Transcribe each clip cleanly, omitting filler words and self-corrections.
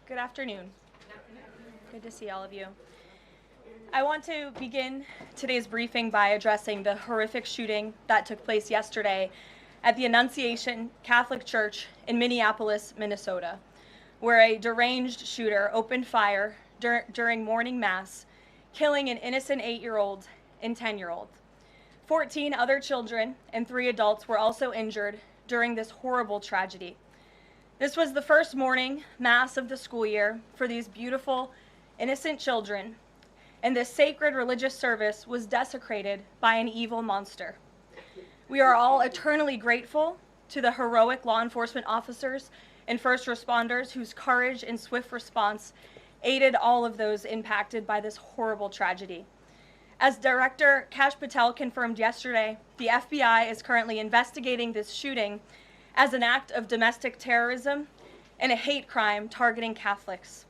Good afternoon. Good to see all of you. I want to begin today's briefing by addressing the horrific shooting that took place yesterday at the Annunciation Catholic Church in Minneapolis, Minnesota, where a deranged shooter opened fire during morning mass, killing an innocent 8-year-old and 10-year-old. 14 other children and 3 adults were also injured during this horrible tragedy. This was the first morning mass of the school year for these beautiful, innocent children, and this sacred religious service was desecrated by an evil monster. We are all eternally grateful to the heroic law enforcement officers and first responders whose courage and swift response aided all of those impacted by this horrible tragedy. As Director Kash Patel confirmed yesterday, the FBI is currently investigating this shooting as an act of domestic terrorism and a hate crime targeting Catholics.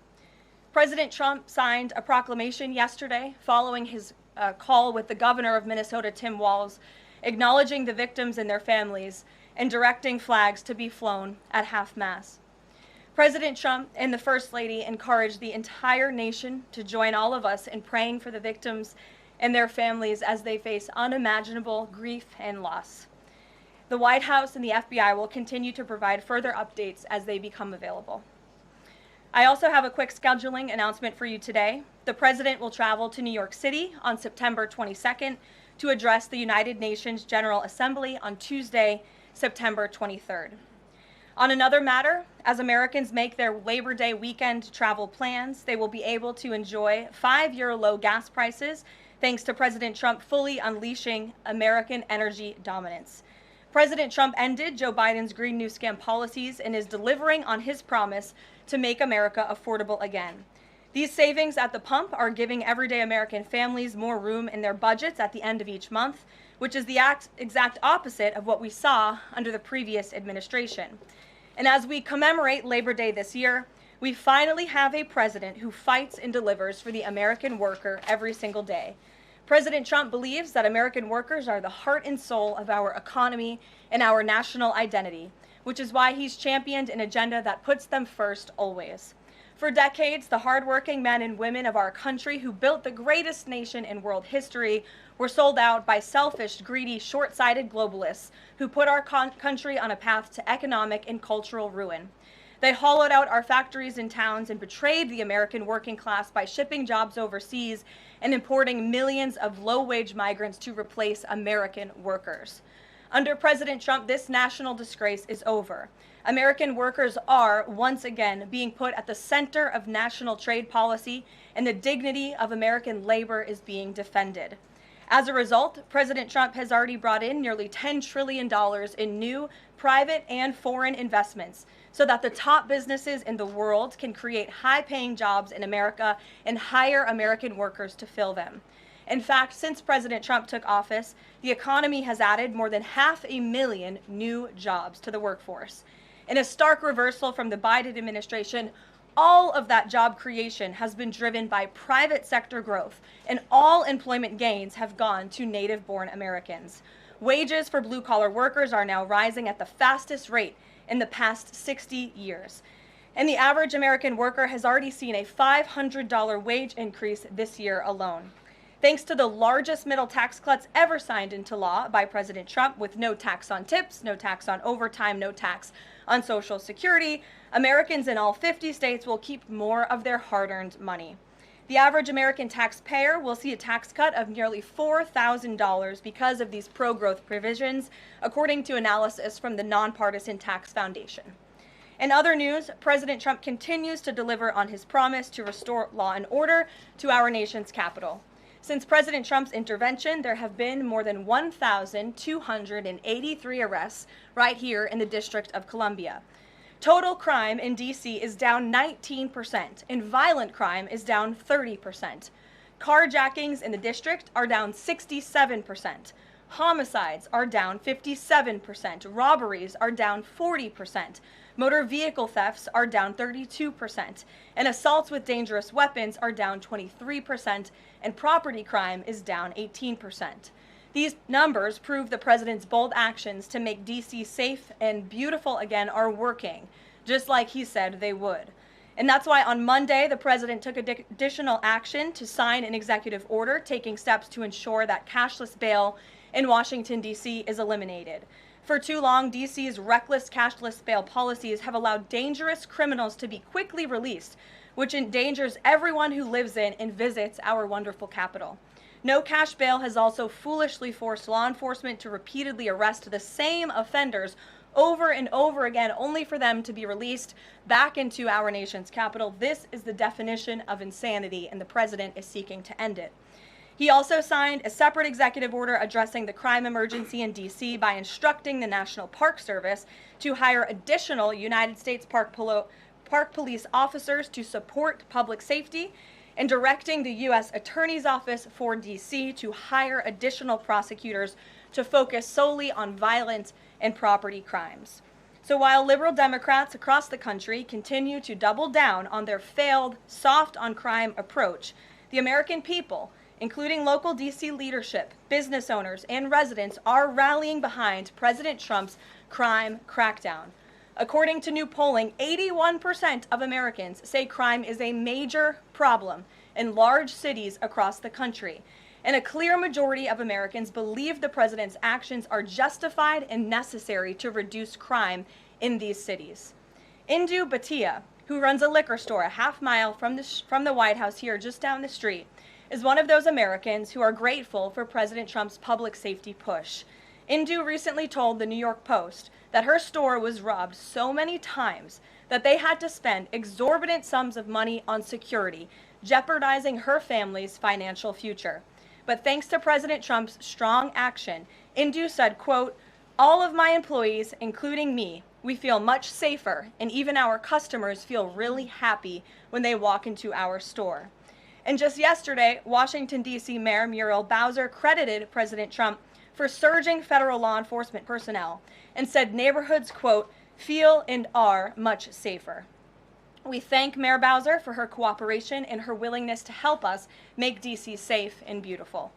President Trump signed a proclamation yesterday following his call with the governor of Minnesota, Tim Walz, acknowledging the victims and their families and directing flags to be flown at half-mast. President Trump and the First Lady encouraged the entire nation to join all of us in praying for the victims and their families as they face unimaginable grief and loss. The White House and the FBI will continue to provide further updates as they become available. I also have a quick scheduling announcement for you today. The President will travel to New York City on September 22nd to address the United Nations General Assembly on Tuesday, September 23rd. On another matter, as Americans make their Labor Day weekend travel plans, they will be able to enjoy 5-year low gas prices thanks to President Trump fully unleashing American energy dominance. President Trump ended Joe Biden's Green New Scam policies and is delivering on his promise to make America affordable again. These savings at the pump are giving everyday American families more room in their budgets at the end of each month, which is the exact opposite of what we saw under the previous administration. And as we commemorate Labor Day this year, we finally have a president who fights and delivers for the American worker every single day. President Trump believes that American workers are the heart and soul of our economy and our national identity, which is why he's championed an agenda that puts them first always. For decades, the hardworking men and women of our country who built the greatest nation in world history were sold out by selfish, greedy, short-sighted globalists who put our country on a path to economic and cultural ruin. They hollowed out our factories and towns and betrayed the American working class by shipping jobs overseas and importing millions of low-wage migrants to replace American workers. Under President Trump, this national disgrace is over. American workers are, once again, being put at the center of national trade policy, and the dignity of American labor is being defended. As a result, President Trump has already brought in nearly $10 trillion in new private and foreign investments so that the top businesses in the world can create high-paying jobs in America and hire American workers to fill them. In fact, since President Trump took office, the economy has added more than 500,000 new jobs to the workforce. In a stark reversal from the Biden administration, all of that job creation has been driven by private sector growth, and all employment gains have gone to native-born Americans. Wages for blue-collar workers are now rising at the fastest rate in the past 60 years. And the average American worker has already seen a $500 wage increase this year alone. Thanks to the largest middle tax cuts ever signed into law by President Trump, with no tax on tips, no tax on overtime, no tax on Social Security, Americans in all 50 states will keep more of their hard-earned money. The average American taxpayer will see a tax cut of nearly $4,000 because of these pro-growth provisions, according to analysis from the Nonpartisan Tax Foundation. In other news, President Trump continues to deliver on his promise to restore law and order to our nation's capital. Since President Trump's intervention, there have been more than 1,283 arrests right here in the District of Columbia. Total crime in D.C. is down 19%, and violent crime is down 30%. Carjackings in the district are down 67%. Homicides are down 57%. Robberies are down 40%. Motor vehicle thefts are down 32%. And assaults with dangerous weapons are down 23%. And property crime is down 18%. These numbers prove the president's bold actions to make D.C. safe and beautiful again are working, just like he said they would. And that's why on Monday, the president took additional action to sign an executive order taking steps to ensure that cashless bail in Washington, D.C. is eliminated. For too long, D.C.'s reckless cashless bail policies have allowed dangerous criminals to be quickly released, which endangers everyone who lives in and visits our wonderful capital. No cash bail has also foolishly forced law enforcement to repeatedly arrest the same offenders over and over again, only for them to be released back into our nation's capital. This is the definition of insanity, and the president is seeking to end it. He also signed a separate executive order addressing the crime emergency in D.C. by instructing the National Park Service to hire additional United States Park Police officers to support public safety, and directing the U.S. Attorney's Office for D.C. to hire additional prosecutors to focus solely on violent and property crimes. So while liberal Democrats across the country continue to double down on their failed soft on crime approach, the American people, including local D.C. leadership, business owners, and residents, are rallying behind President Trump's crime crackdown. According to new polling, 81% of Americans say crime is a major problem in large cities across the country. And a clear majority of Americans believe the president's actions are justified and necessary to reduce crime in these cities. Indu Bhatia, who runs a liquor store a half mile from the White House here just down the street, is one of those Americans who are grateful for President Trump's public safety push. Indu recently told the New York Post that her store was robbed so many times that they had to spend exorbitant sums of money on security, jeopardizing her family's financial future. But thanks to President Trump's strong action, Indu said, quote, "All of my employees, including me, we feel much safer, and even our customers feel really happy when they walk into our store." And just yesterday, Washington, D.C. Mayor Muriel Bowser credited President Trump for surging federal law enforcement personnel and said neighborhoods, quote, "feel and are much safer." We thank Mayor Bowser for her cooperation and her willingness to help us make D.C. safe and beautiful.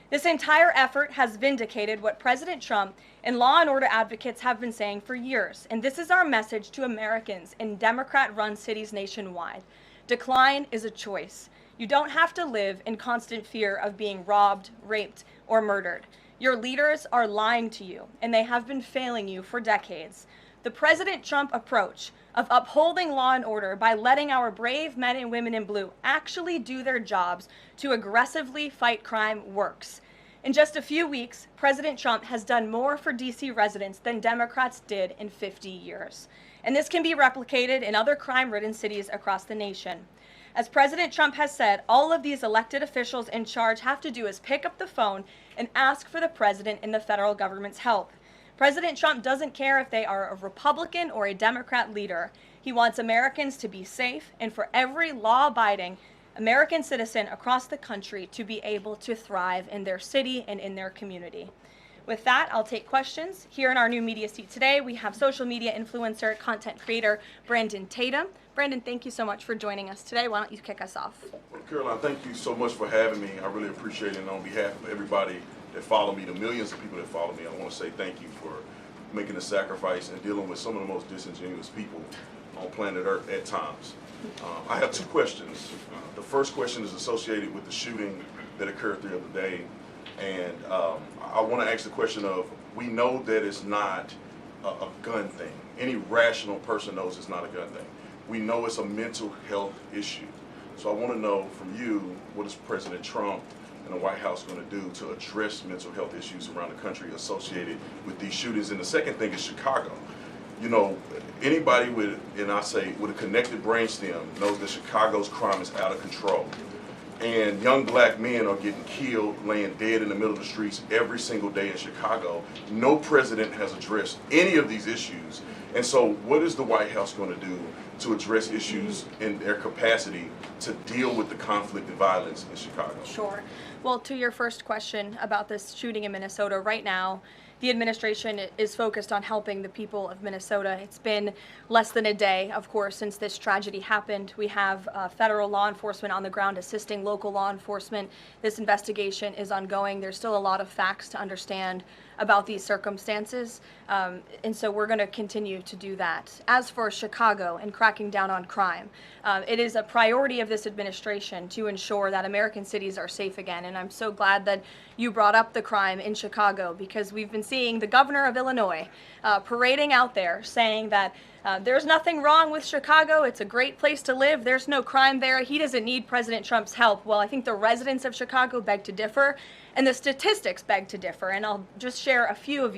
This entire effort has vindicated what President Trump and law and order advocates have been saying for years, and this is our message to Americans in Democrat-run cities nationwide. Decline is a choice. You don't have to live in constant fear of being robbed, raped, or murdered. Your leaders are lying to you, and they have been failing you for decades. The President Trump approach of upholding law and order by letting our brave men and women in blue actually do their jobs to aggressively fight crime works. In just a few weeks, President Trump has done more for D.C. residents than Democrats did in 50 years. And this can be replicated in other crime-ridden cities across the nation. As President Trump has said, all of these elected officials in charge have to do is pick up the phone and ask for the president and the federal government's help. President Trump doesn't care if they are a Republican or a Democrat leader. He wants Americans to be safe and for every law-abiding American citizen across the country to be able to thrive in their city and in their community. With that, I'll take questions. Here in our new media seat today, we have social media influencer, content creator, Brandon Tatum. Brandon, thank you so much for joining us today. Why don't you kick us off? Caroline, thank you so much for having me. I really appreciate it. And on behalf of everybody that follow me, the millions of people that follow me, I want to say thank you for making the sacrifice and dealing with some of the most disingenuous people on planet Earth at times. I have two questions. The first question is associated with the shooting that occurred the other day. And I want to ask the question of, we know that it's not a gun thing. Any rational person knows it's not a gun thing. We know it's a mental health issue. So I want to know from you, what is President Trump and the White House going to do to address mental health issues around the country associated with these shootings? And the second thing is Chicago. You know, anybody with, and I say, with a connected brainstem knows that Chicago's crime is out of control. And young black men are getting killed, laying dead in the middle of the streets every single day in Chicago. No president has addressed any of these issues. And so what is the White House going to do to address issues in their capacity to deal with the conflict and violence in Chicago? Sure. Well, to your first question about this shooting in Minnesota, right now, the administration is focused on helping the people of Minnesota. It's been less than a day, of course, since this tragedy happened. We have federal law enforcement on the ground assisting local law enforcement. This investigation is ongoing. There's still a lot of facts to understand about these circumstances, and so we're going to continue to do that. As for Chicago and cracking down on crime, it is a priority of this administration to ensure that American cities are safe again, and I'm so glad that you brought up the crime in Chicago, because we've been seeing the governor of Illinois parading out there saying that there's nothing wrong with Chicago. It's a great place to live. There's no crime there. He doesn't need President Trump's help. Well, I think the residents of Chicago beg to differ, and the statistics beg to differ. And I'll just share a few of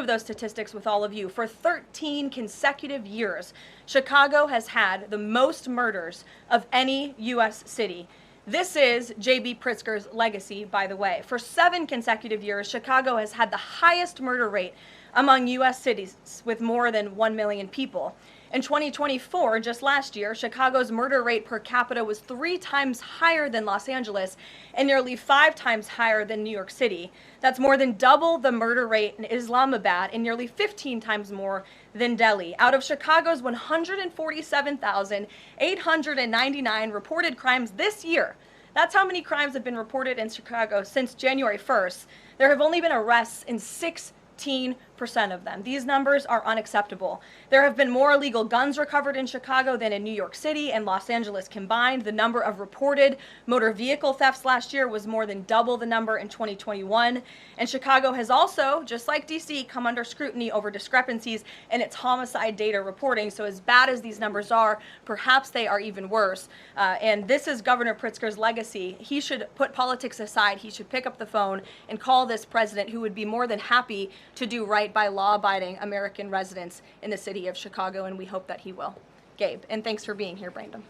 those statistics with all of you. For 13 consecutive years, Chicago has had the most murders of any U.S. city. This is J.B. Pritzker's legacy, by the way. For 7 consecutive years, Chicago has had the highest murder rate among U.S. cities with more than 1 million people. In 2024, just last year, Chicago's murder rate per capita was 3 times higher than Los Angeles and nearly 5 times higher than New York City. That's more than double the murder rate in Islamabad and nearly 15 times more than Delhi. Out of Chicago's 147,899 reported crimes this year, that's how many crimes have been reported in Chicago since January 1st. There have only been arrests in 16% of them. These numbers are unacceptable. There have been more illegal guns recovered in Chicago than in New York City and Los Angeles combined. The number of reported motor vehicle thefts last year was more than double the number in 2021. And Chicago has also, just like DC, come under scrutiny over discrepancies in its homicide data reporting. So as bad as these numbers are, perhaps they are even worse. And this is Governor Pritzker's legacy. He should put politics aside. He should pick up the phone and call this president, who would be more than happy to do right by law-abiding American residents in the city of Chicago, and we hope that he will. Gabe, and thanks for being here, Brandon.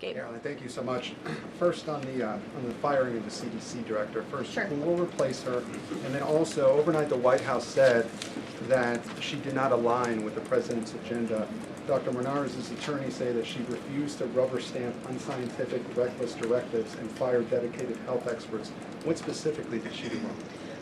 Gabe. Caroline, thank you so much. First on the firing of the CDC director. First, Sure. Who will replace her? And then also, overnight the White House said that she did not align with the president's agenda. Dr. Menard's attorneys say that she refused to rubber stamp unscientific, reckless directives and fire dedicated health experts. What specifically did she do wrong?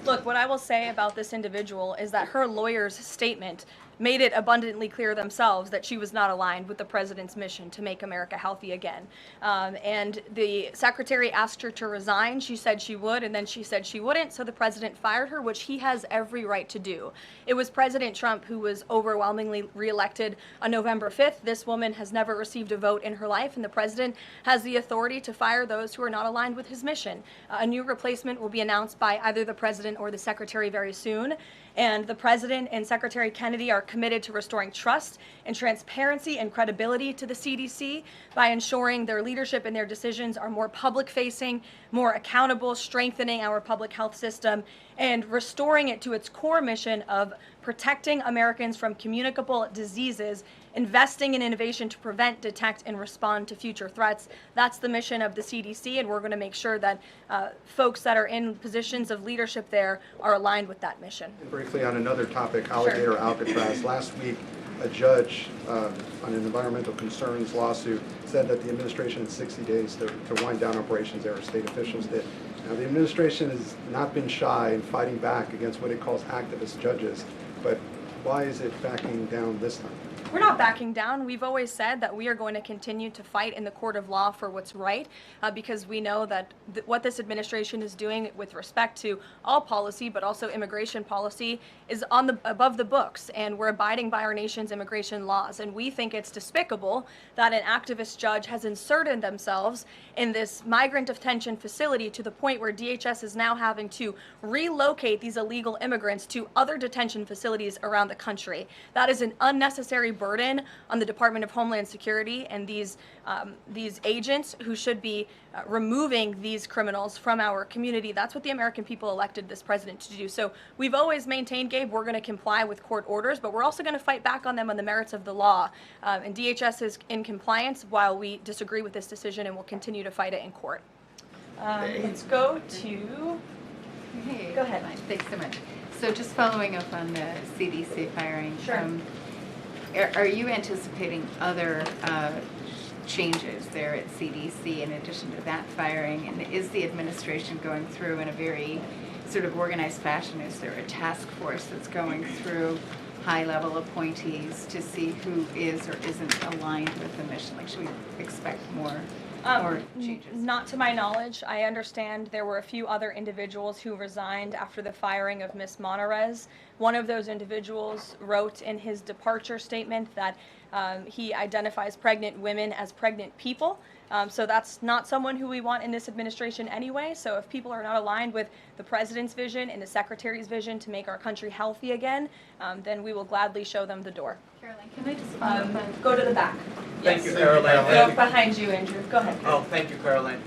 Look, what I will say about this individual is that her lawyer's statement made it abundantly clear themselves that she was not aligned with the president's mission to make America healthy again. And the secretary asked her to resign. She said she would, and then she said she wouldn't, so the president fired her, which he has every right to do. It was President Trump who was overwhelmingly reelected on November 5th. This woman has never received a vote in her life, and the president has the authority to fire those who are not aligned with his mission. A new replacement will be announced by either the president or the secretary very soon. And the president and Secretary Kennedy are committed to restoring trust and transparency and credibility to the CDC by ensuring their leadership and their decisions are more public-facing, more accountable, strengthening our public health system, and restoring it to its core mission of protecting Americans from communicable diseases, investing in innovation to prevent, detect, and respond to future threats. That's the mission of the CDC, and we're going to make sure that folks that are in positions of leadership there are aligned with that mission. And briefly on another topic, Alligator Alcatraz. Last week, a judge on an environmental concerns lawsuit said that the administration had 60 days to wind down operations there, state officials did. Now, the administration has not been shy in fighting back against what it calls activist judges, but why is it backing down this time? We're not backing down. We've always said that we are going to continue to fight in the court of law for what's right, because we know that what this administration is doing with respect to all policy, but also immigration policy, is above the books, and we're abiding by our nation's immigration laws. And we think it's despicable that an activist judge has inserted themselves in this migrant detention facility to the point where DHS is now having to relocate these illegal immigrants to other detention facilities around the country. That is an unnecessary burden on the Department of Homeland Security and these agents who should be removing these criminals from our community. That's what the American people elected this president to do. So we've always maintained, Gabe, we're going to comply with court orders, but we're also going to fight back on them on the merits of the law. And DHS is in compliance while we disagree with this decision, and we'll continue to fight it in court. Let's go to... Hey, Go ahead. Thanks so much. So just following up on the CDC firing, Sure. Are you anticipating other changes there at CDC in addition to that firing? And is the administration going through in a very sort of organized fashion? Is there a task force that's going through high-level appointees to see who is or isn't aligned with the mission? Like, should we expect more changes? Not to my knowledge. I understand there were a few other individuals who resigned after the firing of Ms. Monarez. One of those individuals wrote in his departure statement that he identifies pregnant women as pregnant people. So that's not someone who we want in this administration anyway. So if people are not aligned with the president's vision and the secretary's vision to make our country healthy again, then we will gladly show them the door. Caroline, can I just go to the back. Thank you, Yes. Caroline. Go behind you, Andrew. Go ahead. Oh, thank you, Caroline.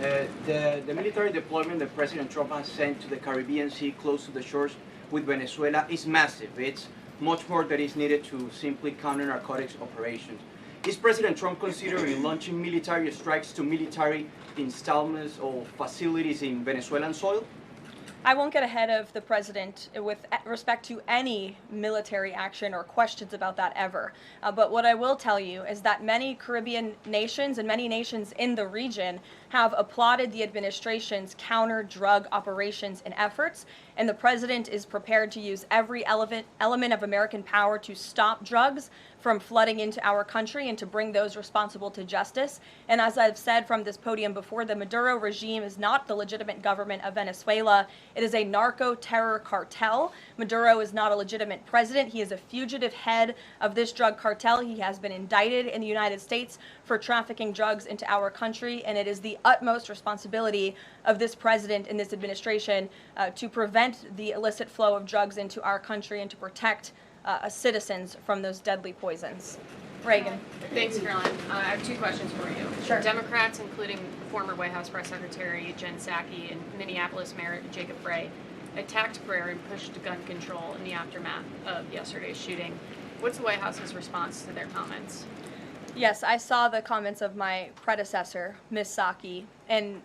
The military deployment that President Trump has sent to the Caribbean Sea close to the shores with Venezuela is massive. It's much more that is needed to simply counter narcotics operations. Is President Trump considering launching military strikes to military installments or facilities in Venezuelan soil? I won't get ahead of the president with respect to any military action or questions about that ever. But what I will tell you is that many Caribbean nations and many nations in the region have applauded the administration's counter-drug operations and efforts, and the president is prepared to use every element of American power to stop drugs from flooding into our country and to bring those responsible to justice. And as I've said from this podium before, the Maduro regime is not the legitimate government of Venezuela. It is a narco-terror cartel. Maduro is not a legitimate president. He is a fugitive head of this drug cartel. He has been indicted in the United States for trafficking drugs into our country, and it is the utmost responsibility of this president and this administration to prevent the illicit flow of drugs into our country and to protect citizens from those deadly poisons. Reagan. Thanks, Caroline. I have two questions for you. Sure. Democrats, including former White House Press Secretary Jen Psaki and Minneapolis Mayor Jacob Frey, attacked prayer and pushed gun control in the aftermath of yesterday's shooting. What's the White House's response to their comments? Yes, I saw the comments of my predecessor, Ms. Psaki, and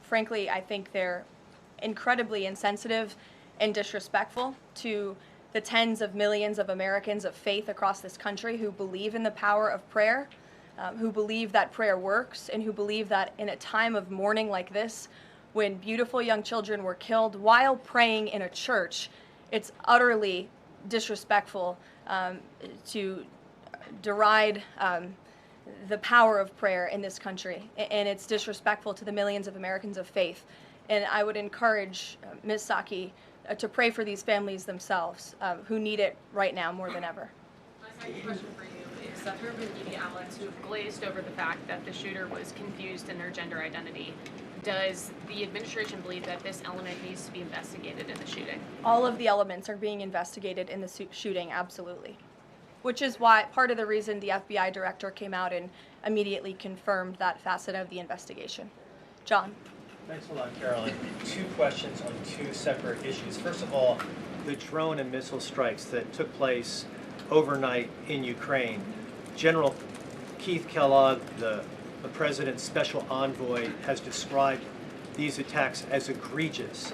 frankly, I think they're incredibly insensitive and disrespectful to the tens of millions of Americans of faith across this country who believe in the power of prayer, who believe that prayer works, and who believe that in a time of mourning like this, when beautiful young children were killed while praying in a church, it's utterly disrespectful to deride the power of prayer in this country, and it's disrespectful to the millions of Americans of faith. And I would encourage Ms. Psaki to pray for these families themselves who need it right now more than ever. My second question for you is that there have been media outlets who have glazed over the fact that the shooter was confused in their gender identity. Does the administration believe that this element needs to be investigated in the shooting? All of the elements are being investigated in the shooting, absolutely. Which is why part of the reason the FBI director came out and immediately confirmed that facet of the investigation. John. Thanks a lot, Caroline. Two questions on two separate issues. First of all, the drone and missile strikes that took place overnight in Ukraine. General Keith Kellogg, the president's special envoy, has described these attacks as egregious.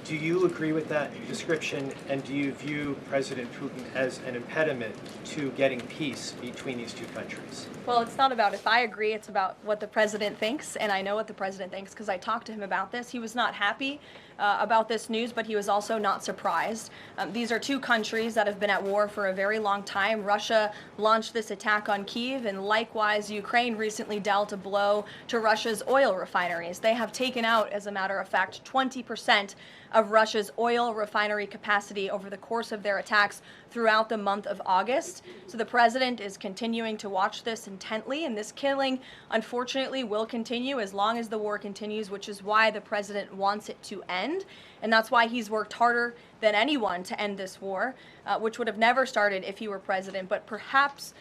Do you agree with that description, and do you view President Putin as an impediment to getting peace between these two countries? Well, it's not about if I agree, it's about what the president thinks, and I know what the president thinks because I talked to him about this. He was not happy about this news, but he was also not surprised. These are two countries that have been at war for a very long time. Russia launched this attack on Kyiv, and likewise, Ukraine recently dealt a blow to Russia's oil refineries. They have taken out, as a matter of fact, 20% of Russia's oil refinery capacity over the course of their attacks throughout the month of August. So the president is continuing to watch this intently, and this killing, unfortunately, will continue as long as the war continues, which is why the president wants it to end. And that's why he's worked harder than anyone to end this war, which would have never started if he were president. But perhaps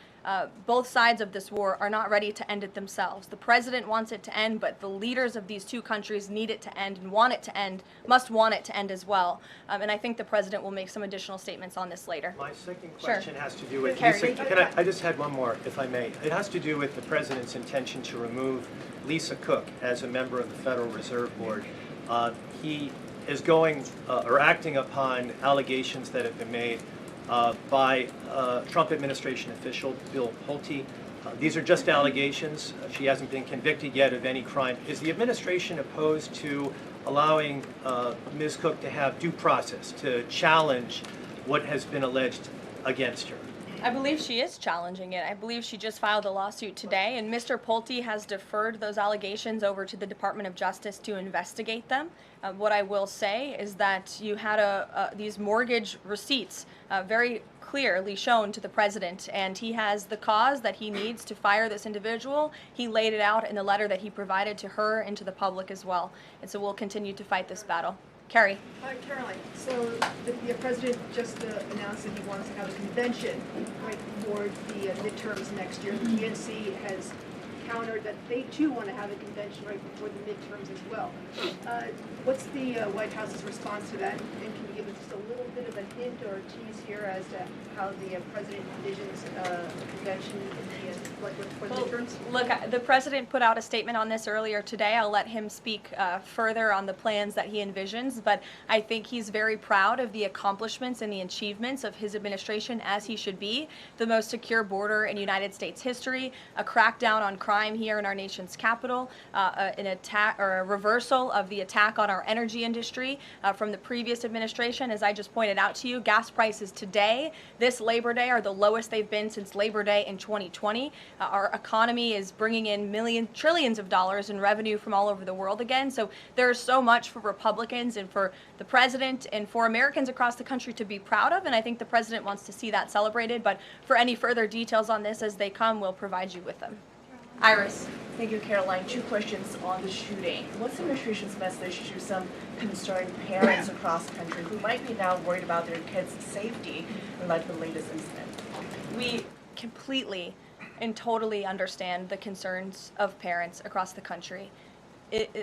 both sides of this war are not ready to end it themselves. The president wants it to end, but the leaders of these two countries need it to end and want it to end, must want it to end as well. And I think the president will make some additional statements on this later. My second question has to do with Carrie. I just had one more, if I may. It has to do with the president's intention to remove Lisa Cook as a member of the Federal Reserve Board. He is going or acting upon allegations that have been made by Trump administration official Bill Pulte. These are just allegations. She hasn't been convicted yet of any crime. Is the administration opposed to allowing Ms. Cook to have due process, to challenge what has been alleged against her? I believe she is challenging it. I believe she just filed a lawsuit today, and Mr. Pulte has deferred those allegations over to the Department of Justice to investigate them. What I will say is that you had these mortgage receipts very clearly shown to the president, and he has the cause that he needs to fire this individual. He laid it out in the letter that he provided to her and to the public as well. And so we'll continue to fight this battle. Carrie. Hi, Caroline. So the president just announced that he wants to have a convention right before the midterms next year. The DNC has countered that they too want to have a convention right before the midterms as well. What's the White House's response to that? And can you give us just a little bit of a hint or a tease here as to how the president envisions a convention for the midterms? Look, the president put out a statement on this earlier today. I'll let him speak further on the plans that he envisions, but I think he's very proud of the accomplishments and the achievements of his administration, as he should be. The most secure border in United States history, a crackdown on crime here in our nation's capital, an attack or a reversal of the attack on our energy industry from the previous administration. As I just pointed out to you, gas prices today, this Labor Day, are the lowest they've been since Labor Day in 2020. Our economy is bringing in trillions of dollars in revenue from all over the world again. So there's so much for Republicans and for the president and for Americans across the country to be proud of, and I think the president wants to see that celebrated. But for any further details on this as they come, we'll provide you with them. Iris. Thank you, Caroline. 2 questions on the shooting. What's the administration's message to some concerned parents across the country who might be now worried about their kids' safety in light of the latest incident? We completely and totally understand the concerns of parents across the country.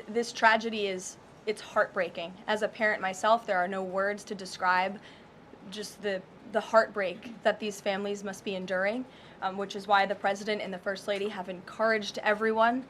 This tragedy it's heartbreaking. As a parent myself, there are no words to describe just the heartbreak that these families must be enduring, which is why the president and the first lady have encouraged everyone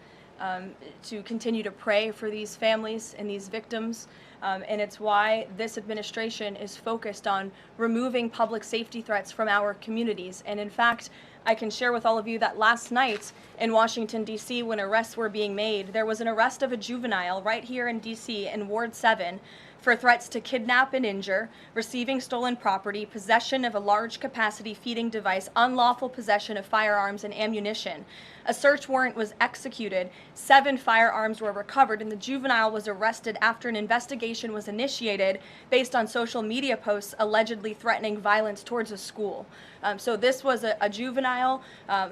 to continue to pray for these families and these victims. And it's why this administration is focused on removing public safety threats from our communities. And in fact, I can share with all of you that last night in Washington, D.C., when arrests were being made, there was an arrest of a juvenile right here in D.C. in Ward 7 for threats to kidnap and injure, receiving stolen property, possession of a large capacity feeding device, unlawful possession of firearms and ammunition. A search warrant was executed, 7 firearms were recovered, and the juvenile was arrested after an investigation was initiated based on social media posts allegedly threatening violence towards a school. So this was a juvenile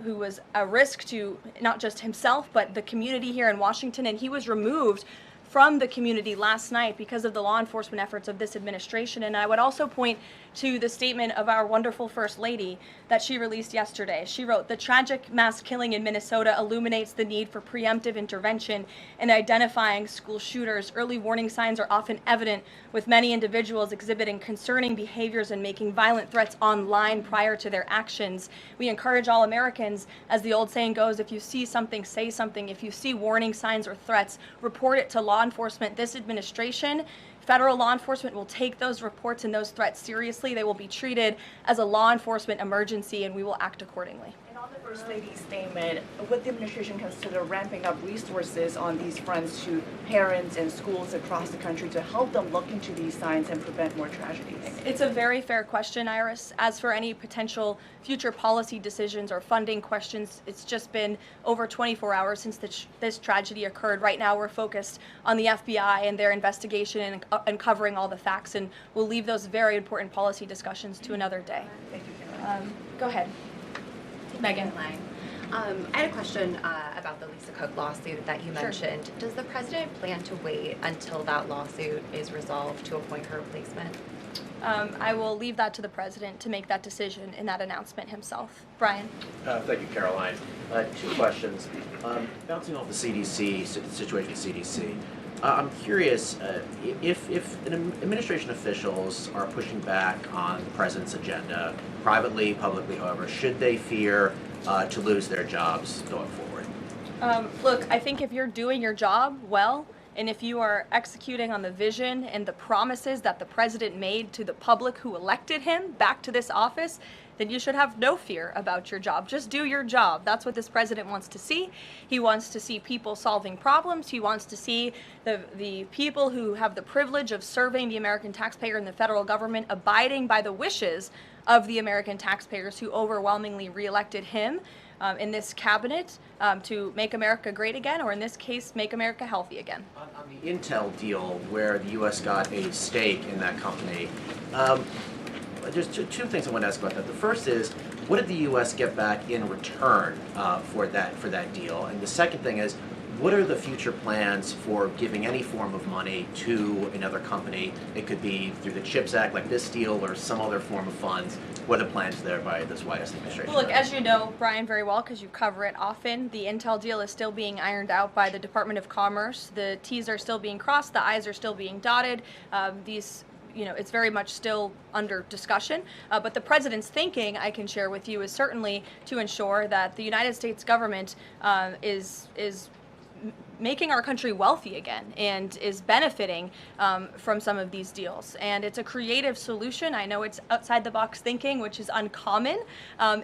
who was a risk to not just himself, but the community here in Washington, and he was removed from the community last night because of the law enforcement efforts of this administration. And I would also point to the statement of our wonderful First Lady that she released yesterday. She wrote, "The tragic mass killing in Minnesota illuminates the need for preemptive intervention in identifying school shooters. Early warning signs are often evident, with many individuals exhibiting concerning behaviors and making violent threats online prior to their actions. We encourage all Americans, as the old saying goes, if you see something, say something. If you see warning signs or threats, report it to law enforcement. This administration, federal law enforcement, will take those reports and those threats seriously. They will be treated as a law enforcement emergency, and we will act accordingly." And on the First Lady's statement, would the administration consider ramping up resources on these fronts to parents and schools across the country to help them look into these signs and prevent more tragedies? It's a very fair question, Iris. As for any potential future policy decisions or funding questions, it's just been over 24 hours since this tragedy occurred. Right now we're focused on the FBI and their investigation and uncovering all the facts, and we'll leave those very important policy discussions to another day. Thank you, Caroline. Go ahead. Megan. I had a question about the Lisa Cook lawsuit that you mentioned. Does the president plan to wait until that lawsuit is resolved to appoint her replacement? I will leave that to the president to make that decision in that announcement himself. Brian. Thank you, Caroline. 2 questions. Bouncing off the CDC, situation at CDC, I'm curious if administration officials are pushing back on the president's agenda, privately, publicly, however, should they fear to lose their jobs going forward? Look, I think if you're doing your job well, and if you are executing on the vision and the promises that the president made to the public who elected him back to this office, then you should have no fear about your job. Just do your job. That's what this president wants to see. He wants to see people solving problems. He wants to see the people who have the privilege of serving the American taxpayer and the federal government abiding by the wishes of the American taxpayers who overwhelmingly reelected him in this cabinet to make America great again, or in this case, make America healthy again. On the Intel deal, where the U.S. got a stake in that company, there's two things I want to ask about that. The first is, what did the U.S. get back in return for that deal? And the second thing is, what are the future plans for giving any form of money to another company? It could be through the CHIPS Act, like this deal, or some other form of funds. What are the plans there by this White House administration? Well, look, as you know, Brian, very well, because you cover it often, the Intel deal is still being ironed out by the Department of Commerce. The T's are still being crossed, the I's are still being dotted. It's very much still under discussion. But the president's thinking, I can share with you, is certainly to ensure that the United States government is making our country wealthy again and is benefiting from some of these deals. And it's a creative solution. I know it's outside the box thinking, which is uncommon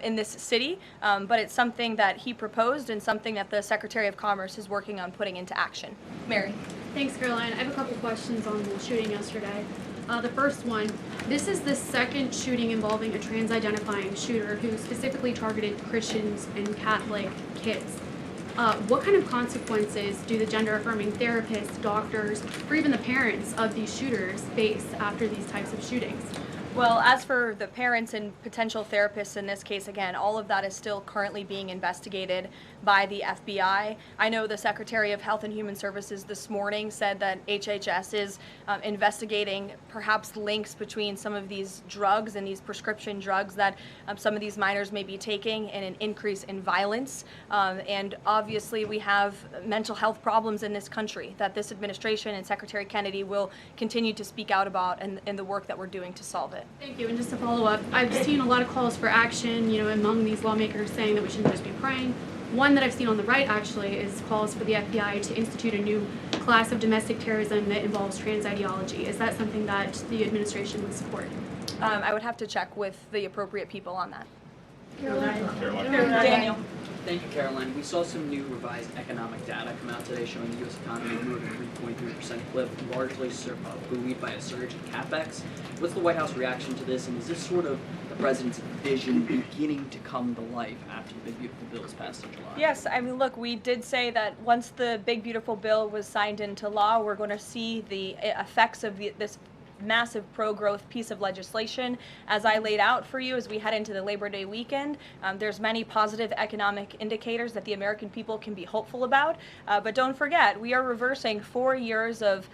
in this city, but it's something that he proposed and something that the Secretary of Commerce is working on putting into action. Mary. Thanks, Caroline. I have a couple questions on the shooting yesterday. The first one, this is the second shooting involving a trans-identifying shooter who specifically targeted Christians and Catholic kids. What kind of consequences do the gender-affirming therapists, doctors, or even the parents of these shooters face after these types of shootings? Well, as for the parents and potential therapists in this case, again, all of that is still currently being investigated by the FBI. I know the Secretary of Health and Human Services this morning said that HHS is investigating perhaps links between some of these drugs and these prescription drugs that some of these minors may be taking and an increase in violence. And obviously we have mental health problems in this country that this administration and Secretary Kennedy will continue to speak out about in the work that we're doing to solve it. Thank you. And just to follow up, I've seen a lot of calls for action, among these lawmakers saying that we shouldn't just be praying. One that I've seen on the right, actually, is calls for the FBI to institute a new class of domestic terrorism that involves trans ideology. Is that something that the administration would support? I would have to check with the appropriate people on that. Daniel. Thank you, Caroline. We saw some new revised economic data come out today showing the U.S. economy moved at a 3.3% clip, largely buoyed by a surge in capex. What's the White House reaction to this, and is this sort of the president's vision beginning to come to life after the Big Beautiful Bill was passed in July? Yes, I mean, look, we did say that once the Big Beautiful Bill was signed into law, we're going to see the effects of this massive pro-growth piece of legislation. As I laid out for you as we head into the Labor Day weekend, there's many positive economic indicators that the American people can be hopeful about. But don't forget, we are reversing 4 years of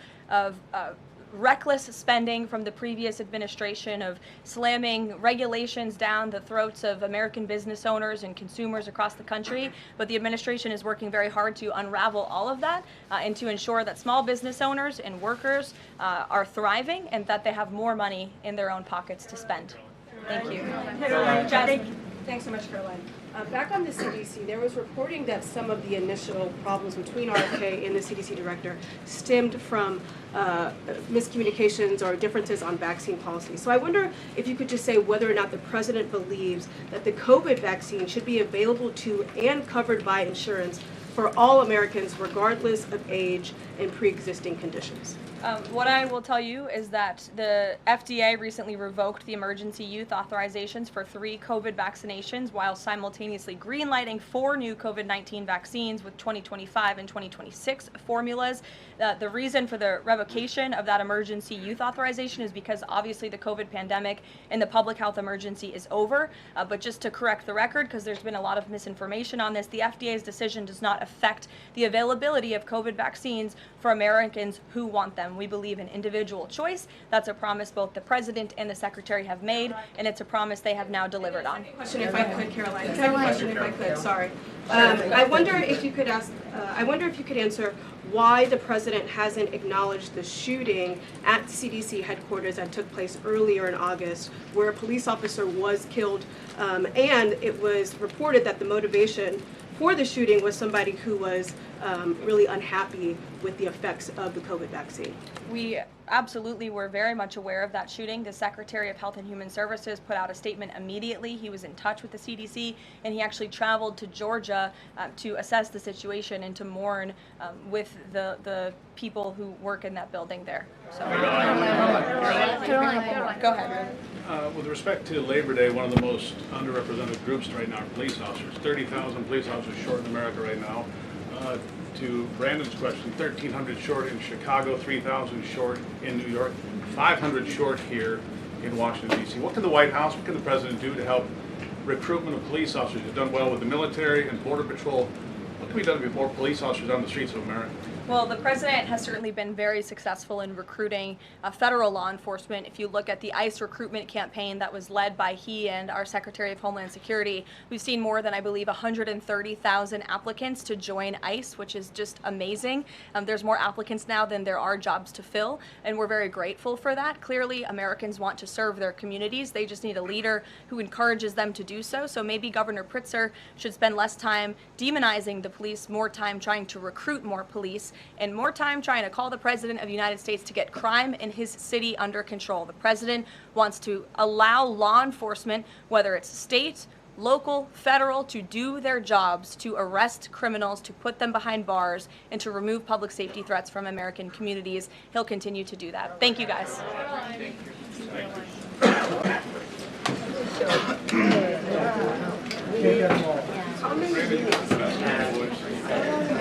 reckless spending from the previous administration, of slamming regulations down the throats of American business owners and consumers across the country. But the administration is working very hard to unravel all of that and to ensure that small business owners and workers are thriving and that they have more money in their own pockets to spend. Thank you. Thanks so much, Caroline. Back on the CDC, there was reporting that some of the initial problems between RFK and the CDC director stemmed from miscommunications or differences on vaccine policy. So I wonder if you could just say whether or not the president believes that the COVID vaccine should be available to and covered by insurance for all Americans, regardless of age and pre-existing conditions. What I will tell you is that the FDA recently revoked the emergency use authorizations for 3 COVID vaccinations while simultaneously greenlighting 4 new COVID-19 vaccines with 2025 and 2026 formulas. The reason for the revocation of that emergency use authorization is because obviously the COVID pandemic and the public health emergency is over. But just to correct the record, because there's been a lot of misinformation on this, the FDA's decision does not affect the availability of COVID vaccines for Americans who want them. We believe in individual choice. That's a promise both the president and the secretary have made, and it's a promise they have now delivered on. Question, if I could, Caroline. Second question, if I could. Sorry. I wonder if you could answer why the president hasn't acknowledged the shooting at CDC headquarters that took place earlier in August, where a police officer was killed, and it was reported that the motivation for the shooting was somebody who was really unhappy with the effects of the COVID vaccine. We absolutely were very much aware of that shooting. The Secretary of Health and Human Services put out a statement immediately. He was in touch with the CDC, and he actually traveled to Georgia to assess the situation and to mourn with the people who work in that building there. So. Caroline. Go ahead. With respect to Labor Day, one of the most underrepresented groups right now are police officers. 30,000 police officers short in America right now. To Brandon's question, 1,300 short in Chicago, 3,000 short in New York, 500 short here in Washington, D.C. What can the White House, what can the President do to help recruitment of police officers? You've done well with the military and Border Patrol. What can be done to get more police officers on the streets of America? Well, the president has certainly been very successful in recruiting federal law enforcement. If you look at the ICE recruitment campaign that was led by he and our Secretary of Homeland Security, we've seen more than, I believe, 130,000 applicants to join ICE, which is just amazing. There's more applicants now than there are jobs to fill, and we're very grateful for that. Clearly, Americans want to serve their communities. They just need a leader who encourages them to do so. So maybe Governor Pritzker should spend less time demonizing the police, more time trying to recruit more police, and more time trying to call the President of the United States to get crime in his city under control. The President wants to allow law enforcement, whether it's state, local, federal, to do their jobs, to arrest criminals, to put them behind bars, and to remove public safety threats from American communities. He'll continue to do that. Thank you, guys. How many